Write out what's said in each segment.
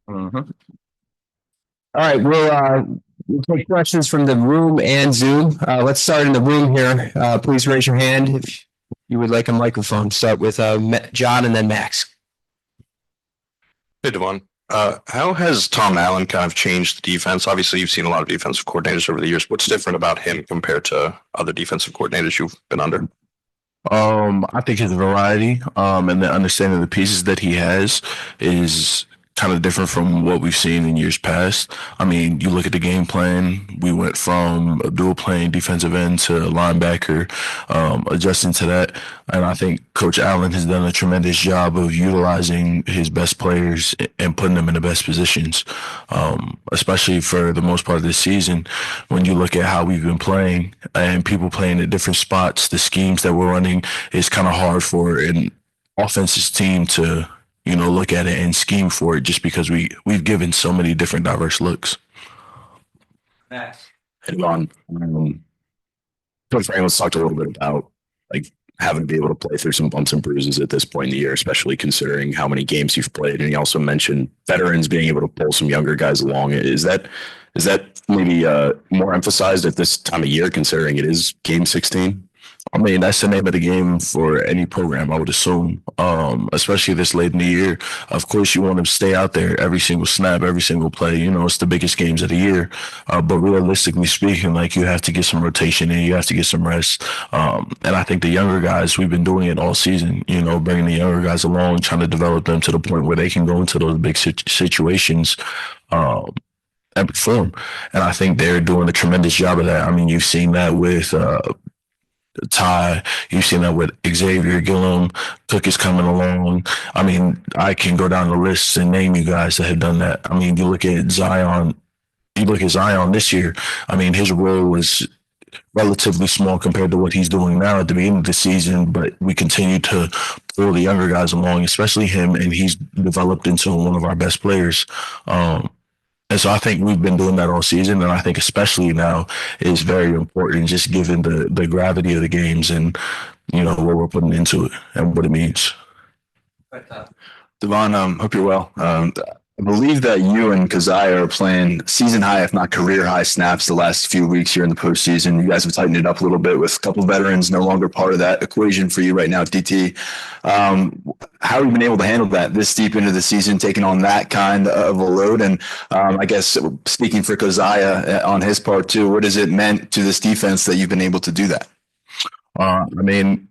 Mhm. All right, we'll take questions from the room and Zoom. Let's start in the room here. Please raise your hand if you would like a microphone. Start with John and then Max. Hey, Dvon. How has Tom Allen kind of changed the defense? Obviously, you've seen a lot of defensive coordinators over the years. What's different about him compared to other defensive coordinators you've been under? I think his variety, and the understanding of the pieces that he has is kind of different from what we've seen in years past. I mean, you look at the game plan, we went from a dual playing defensive end to linebacker, adjusting to that. And I think Coach Allen has done a tremendous job of utilizing his best players and putting them in the best positions, especially for the most part of this season. When you look at how we've been playing and people playing at different spots, the schemes that we're running, it's kind of hard for an offensive team to look at it and scheme for it just because we've given so many different diverse looks. Max. Hey, Ron, Coach Franklin's talked a little bit about like having to be able to play through some bumps and bruises at this point in the year, especially considering how many games you've played. And he also mentioned veterans being able to pull some younger guys along. Is that maybe more emphasized at this time of year, considering it is Game 16? I mean, that's the name of the game for any program, I would assume, especially this late in the year. Of course, you want to stay out there every single snap, every single play. It's the biggest games of the year. But realistically speaking, like you have to get some rotation in, you have to get some rest. And I think the younger guys, we've been doing it all season, bringing the younger guys along, trying to develop them to the point where they can go into those big situations. And perform. And I think they're doing a tremendous job of that. I mean, you've seen that with Ty. You've seen that with Xavier Gillum. Cook is coming along. I mean, I can go down the list and name you guys that have done that. I mean, you look at Zion. You look at Zion this year. I mean, his role was relatively small compared to what he's doing now at the beginning of the season, but we continue to pull the younger guys along, especially him, and he's developed into one of our best players. And so I think we've been doing that all season, and I think especially now is very important, just given the gravity of the games and what we're putting into it and what it means. Dvon, hope you're well. I believe that you and Keziah are playing season high, if not career high snaps the last few weeks here in the postseason. You guys have tightened it up a little bit with a couple of veterans no longer part of that equation for you right now, DT. How have you been able to handle that this deep into the season, taking on that kind of a load? And I guess speaking for Keziah on his part too, what has it meant to this defense that you've been able to do that? I mean,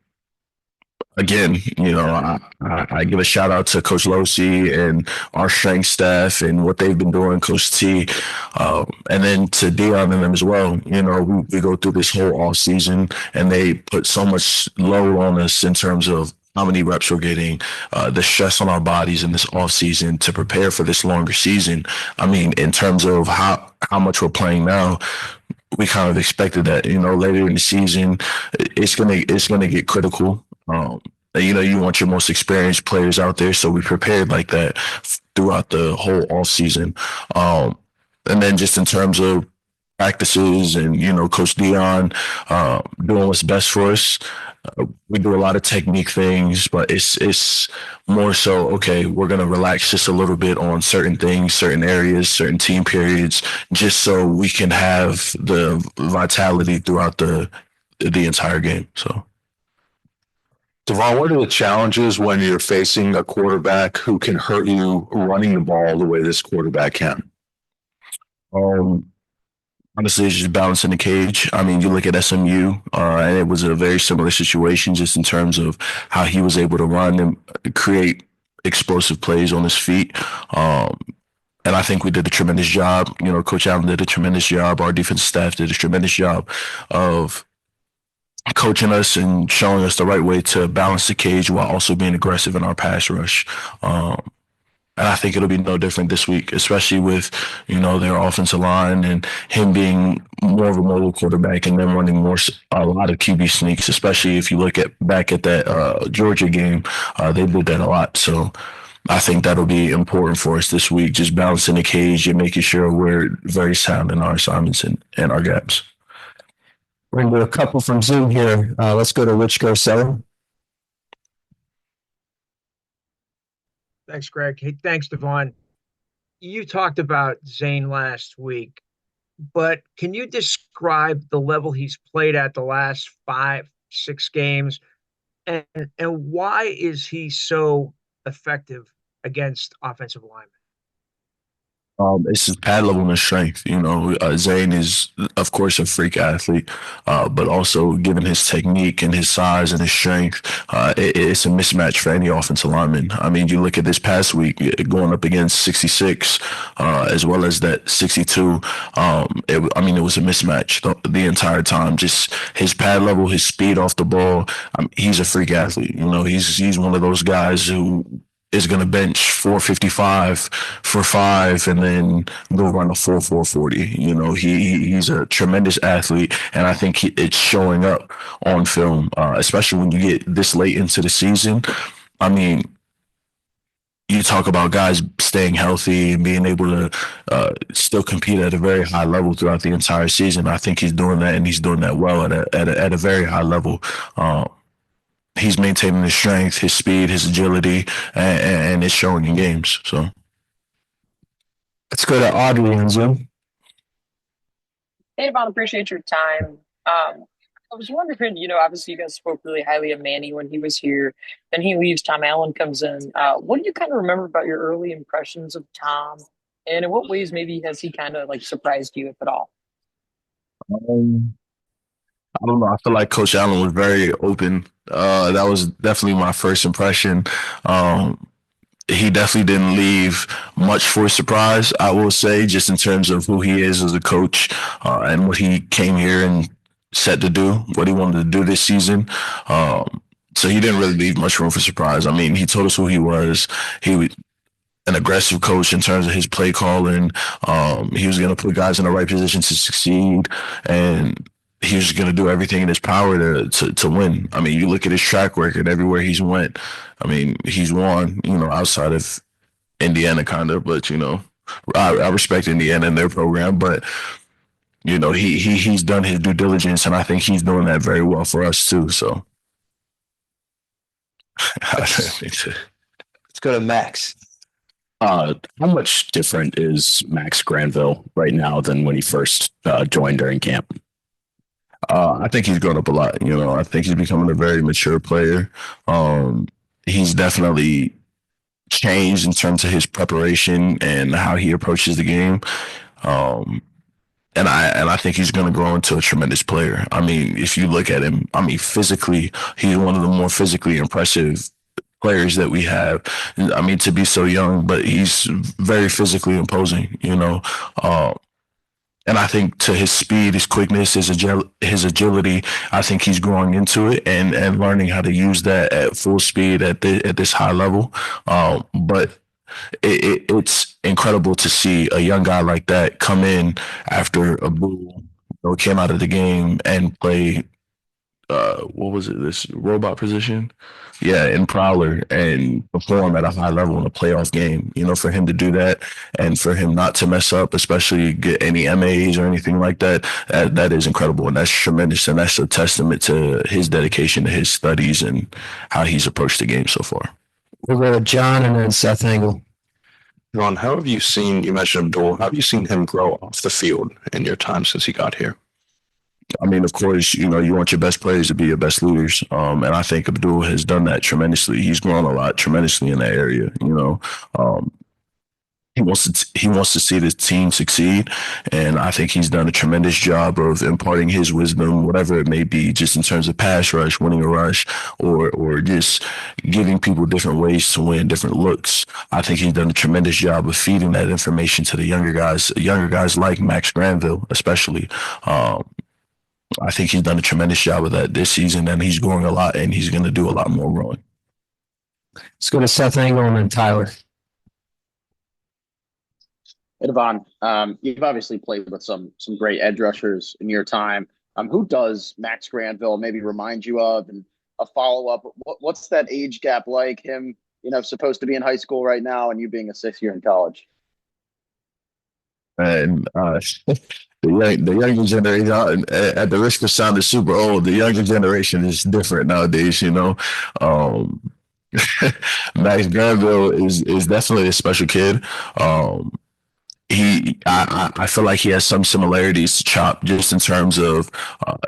again, I give a shout out to Coach Losi and our strength staff and what they've been doing, Coach T, and then to Dion and them as well. We go through this whole off season and they put so much load on us in terms of how many reps we're getting, the stress on our bodies in this off season to prepare for this longer season. I mean, in terms of how much we're playing now, we kind of expected that, later in the season, it's gonna get critical. You want your most experienced players out there, so we prepared like that throughout the whole off season. And then just in terms of practices and Coach Dion doing what's best for us. We do a lot of technique things, but it's more so, okay, we're going to relax just a little bit on certain things, certain areas, certain team periods, just so we can have the vitality throughout the entire game. So, Dvon, what are the challenges when you're facing a quarterback who can hurt you running the ball the way this quarterback can? Honestly, it's just balancing the cage. I mean, you look at SMU, and it was a very similar situation just in terms of how he was able to run and create explosive plays on his feet. And I think we did a tremendous job. Coach Allen did a tremendous job. Our defensive staff did a tremendous job of coaching us and showing us the right way to balance the cage while also being aggressive in our pass rush. And I think it'll be no different this week, especially with, their offensive line and him being more of a mobile quarterback and then running a lot of QB sneaks, especially if you look back at that Georgia game, they did that a lot. So I think that'll be important for us this week, just balancing the cage and making sure we're very sound in our assignments and our gaps. We're going to do a couple from Zoom here. Let's go to Rich Garcella. Thanks, Greg. Hey, thanks, Dvon. you talked about Zane last week, but can you describe the level he's played at the last 5, 6 games, and why is he so effective against offensive linemen? It's his pad level and his strength. Zane is, of course, a freak athlete, but also given his technique and his size and his strength, it's a mismatch for any offensive lineman. I mean, you look at this past week going up against 66, as well as that 62. It was a mismatch the entire time. Just his pad level, his speed off the ball. He's a freak athlete. He's one of those guys who is going to bench 455 for 5 and then go run a 4.40. He's a tremendous athlete, and I think it's showing up on film, especially when you get this late into the season. I mean, you talk about guys staying healthy and being able to still compete at a very high level throughout the entire season. I think he's doing that, and he's doing that well at a very high level. He's maintaining his strength, his speed, his agility, and it's showing in games. So Let's go to Audrey on Zoom. Hey, Dvon, appreciate your time. I was wondering, obviously you guys spoke really highly of Manny when he was here. Then he leaves, Tom Allen comes in. What do you kind of remember about your early impressions of Tom? And in what ways maybe has he kind of surprised you, if at all? I don't know. I feel like Coach Allen was very open. That was definitely my first impression. He definitely didn't leave much for surprise, I will say, just in terms of who he is as a coach and what he came here and set to do, what he wanted to do this season. So he didn't really leave much room for surprise. I mean, he told us who he was. He was an aggressive coach in terms of his play calling. He was going to put guys in the right position to succeed, and he was going to do everything in his power to win. I mean, you look at his track record everywhere he's went. I mean, he's won, outside of Indiana kind of, but, I respect Indiana and their program, but, he's done his due diligence, and I think he's doing that very well for us too. So let's go to Max. How much different is Max Granville right now than when he first joined during camp? I think he's grown up a lot. I think he's becoming a very mature player. He's definitely changed in terms of his preparation and how he approaches the game. And I think he's going to grow into a tremendous player. I mean, if you look at him, physically, he's one of the more physically impressive players that we have. I mean, to be so young, but he's very physically imposing, and I think to his speed, his quickness, his agility, I think he's growing into it and learning how to use that at full speed at this high level. But it's incredible to see a young guy like that come in after Abu came out of the game and play. What was it? This robot position? Yeah, in Prowler, and perform at a high level in a playoff game. For him to do that and for him not to mess up, especially get any MAs or anything like that, that is incredible, and that's tremendous, and that's a testament to his dedication to his studies and how he's approached the game so far. We'll go to John and then Seth Engel. Ron, how have you seen, you mentioned Abdul, how have you seen him grow off the field in your time since he got here? I mean, of course, you want your best players to be your best leaders. And I think Abdul has done that tremendously. He's grown a lot tremendously in that area. He wants to see the team succeed. And I think he's done a tremendous job of imparting his wisdom, whatever it may be, just in terms of pass rush, winning a rush, or just giving people different ways to win, different looks. I think he's done a tremendous job of feeding that information to the younger guys like Max Granville, especially. I think he's done a tremendous job of that this season, and he's growing a lot, and he's going to do a lot more growing. Let's go to Seth Engel and then Tyler. Hey, Dvon, you've obviously played with some great edge rushers in your time. Who does Max Granville maybe remind you of? And a follow-up, what's that age gap like? Him, supposed to be in high school right now, and you being a 6th year in college? And the younger generation, at the risk of sounding super old, the younger generation is different nowadays. Max Granville is definitely a special kid. I feel like he has some similarities to Chop just in terms of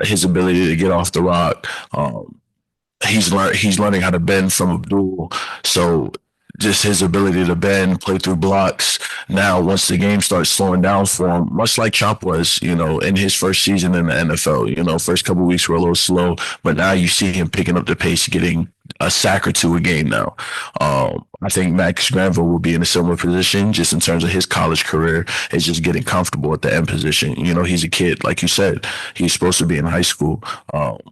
his ability to get off the rock. He's learning how to bend from Abdul. So just his ability to bend, play through blocks. Now, once the game starts slowing down for him, much like Chop was, in his first season in the NFL, first couple of weeks were a little slow, but now you see him picking up the pace, getting a sack or two a game now. I think Max Granville will be in a similar position just in terms of his college career. It's just getting comfortable at the end position. He's a kid, like you said, he's supposed to be in high school,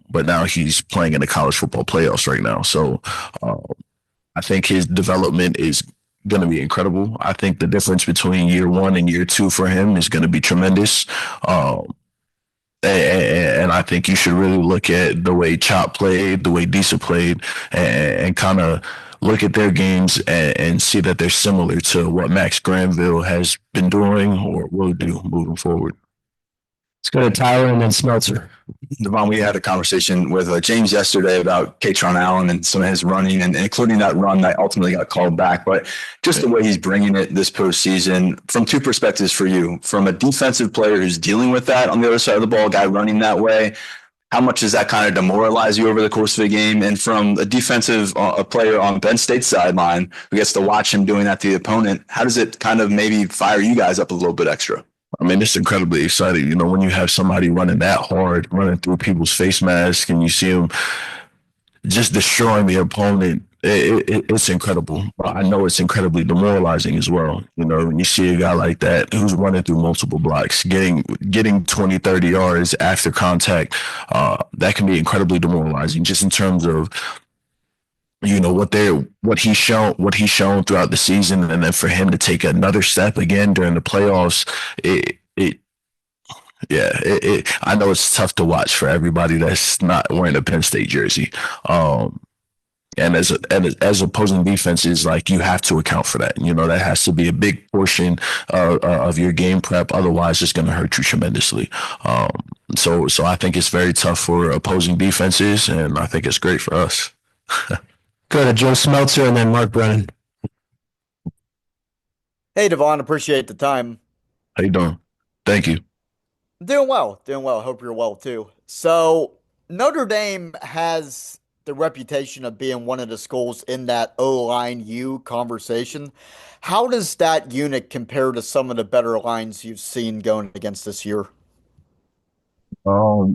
but now he's playing in the college football playoffs right now. So I think his development is going to be incredible. I think the difference between year one and year two for him is going to be tremendous. And I think you should really look at the way Chop played, the way Disa played, and kind of look at their games and see that they're similar to what Max Granville has been doing or will do moving forward. Let's go to Tyler and then Smeltzer. Dvon, we had a conversation with James yesterday about Karon Allen and some of his running, and including that run that ultimately got called back. But just the way he's bringing it this postseason, from two perspectives for you, from a defensive player who's dealing with that on the other side of the ball, a guy running that way, how much does that kind of demoralize you over the course of a game? And from a defensive a player on Penn State's sideline who gets to watch him doing that to the opponent, how does it kind of maybe fire you guys up a little bit extra? I mean, it's incredibly exciting. When you have somebody running that hard, running through people's face masks, and you see them just destroying the opponent, it's incredible. But I know it's incredibly demoralizing as well. When you see a guy like that who's running through multiple blocks, getting 20, 30 yards after contact, that can be incredibly demoralizing just in terms of what he's shown throughout the season, and then for him to take another step again during the playoffs, I know it's tough to watch for everybody that's not wearing a Penn State jersey. And as opposing defenses, like, you have to account for that. That has to be a big portion of your game prep. Otherwise, it's going to hurt you tremendously. So I think it's very tough for opposing defenses, and I think it's great for us. Go to Joe Smeltzer and then Mark Brennan. Hey, Dvon, appreciate the time. How you doing? Thank you. Doing well. Hope you're well too. So Notre Dame has the reputation of being one of the schools in that O-line U conversation. How does that unit compare to some of the better lines you've seen going against this year? I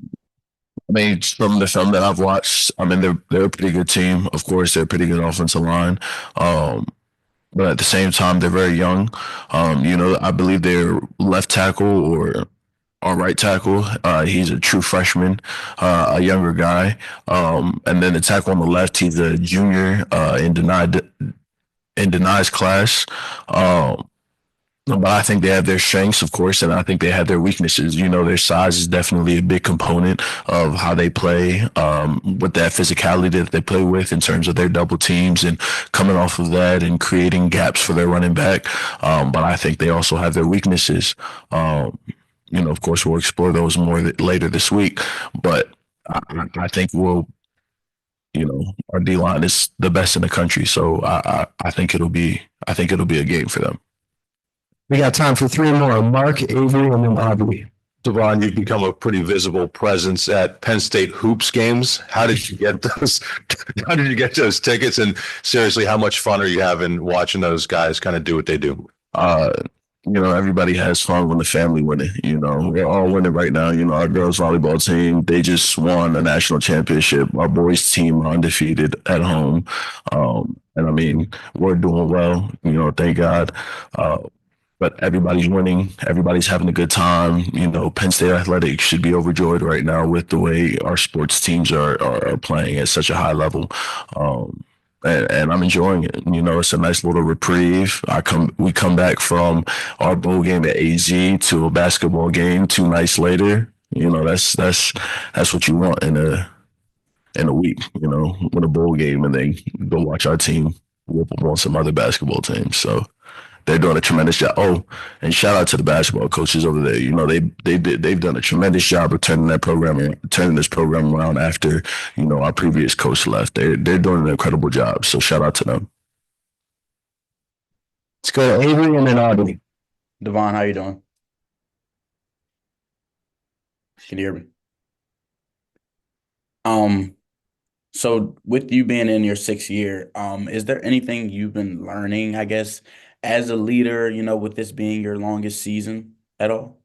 mean, from the film that I've watched, I mean, they're a pretty good team. Of course, they're a pretty good offensive line. But at the same time, they're very young. I believe their left tackle or right tackle, he's a true freshman, a younger guy. And then the tackle on the left, he's a junior in Denai's class. But I think they have their strengths, of course, and I think they have their weaknesses. Their size is definitely a big component of how they play, with that physicality that they play with in terms of their double teams and coming off of that and creating gaps for their running back. But I think they also have their weaknesses. Of course, we'll explore those more later this week. But I think our D-line is the best in the country, so I think it'll be a game for them. We got time for three more. Mark, Avery, and then Audrey. Dvon, you've become a pretty visible presence at Penn State hoops games. How did you get those? How did you get those tickets? And seriously, how much fun are you having watching those guys kind of do what they do? Everybody has fun when the family winning. We're all winning right now. Our girls volleyball team, they just won a national championship. Our boys team are undefeated at home. And I mean, we're doing well, thank God. But everybody's winning. Everybody's having a good time. Penn State Athletics should be overjoyed right now with the way our sports teams are playing at such a high level. And I'm enjoying it. It's a nice little reprieve. We come back from our bowl game at AZ to a basketball game 2 nights later. That's what you want in a week. Win a bowl game and then go watch our team whoop them on some other basketball teams. So they're doing a tremendous job. Oh, and shout out to the basketball coaches over there. They've done a tremendous job of turning this program around after our previous coach left. They're doing an incredible job. So shout out to them. Let's go to Avery and then Audrey. Dvon, how you doing? Can you hear me? Um, so with you being in your sixth year, is there anything you've been learning, I guess, as a leader, with this being your longest season at all?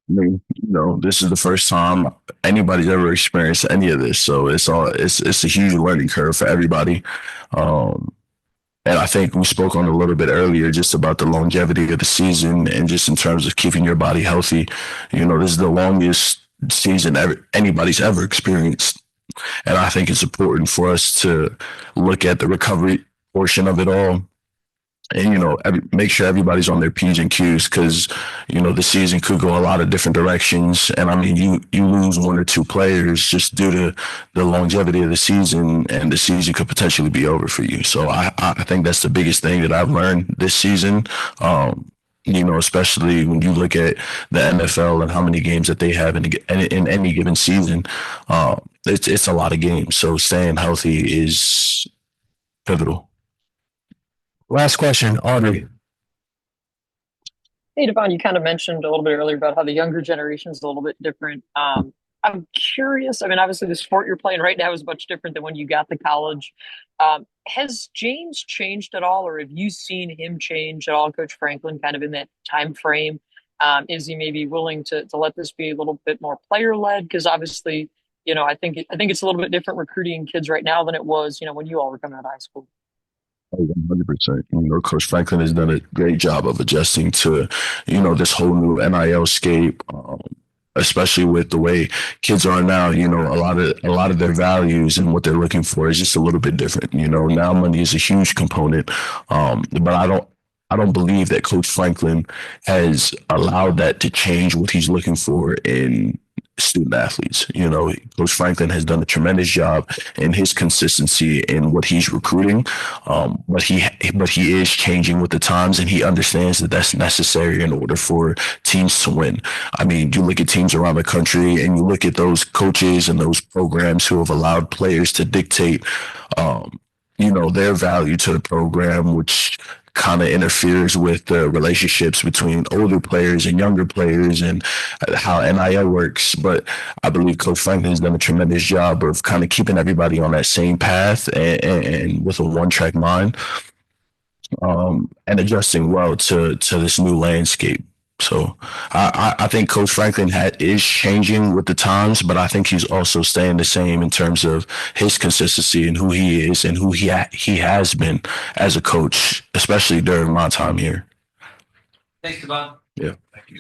I mean, this is the first time anybody's ever experienced any of this, so it's a huge learning curve for everybody. Um, and I think we spoke on a little bit earlier just about the longevity of the season and just in terms of keeping your body healthy. This is the longest season anybody's ever experienced. And I think it's important for us to look at the recovery portion of it all and, make sure everybody's on their P's and Q's because, the season could go a lot of different directions. And I mean, you lose one or two players just due to the longevity of the season and the season could potentially be over for you. So I think that's the biggest thing that I've learned this season. Especially when you look at the NFL and how many games that they have in any given season, it's a lot of games. So staying healthy is pivotal. Last question, Audrey. Hey, Dvon, you kind of mentioned a little bit earlier about how the younger generation is a little bit different. I'm curious. I mean, obviously, the sport you're playing right now is much different than when you got to college. Has James changed at all, or have you seen him change at all, Coach Franklin, kind of in that time frame? Is he maybe willing to let this be a little bit more player led? Because obviously, I think it's a little bit different recruiting kids right now than it was, when you all were coming out of high school. 100%. Coach Franklin has done a great job of adjusting to, this whole new NIL scape, especially with the way kids are now. A lot of their values and what they're looking for is just a little bit different. Now money is a huge component, but I don't believe that Coach Franklin has allowed that to change what he's looking for in student athletes. Coach Franklin has done a tremendous job in his consistency in what he's recruiting. But he is changing with the times and he understands that that's necessary in order for teams to win. I mean, you look at teams around the country and you look at those coaches and those programs who have allowed players to dictate, their value to the program, which kind of interferes with the relationships between older players and younger players and how NIL works. But I believe Coach Franklin has done a tremendous job of kind of keeping everybody on that same path and with a one-track mind, and adjusting well to this new landscape. So I think Coach Franklin is changing with the times, but I think he's also staying the same in terms of his consistency and who he is and who he has been as a coach, especially during my time here. Thanks, Dvon. Yeah. Thank you.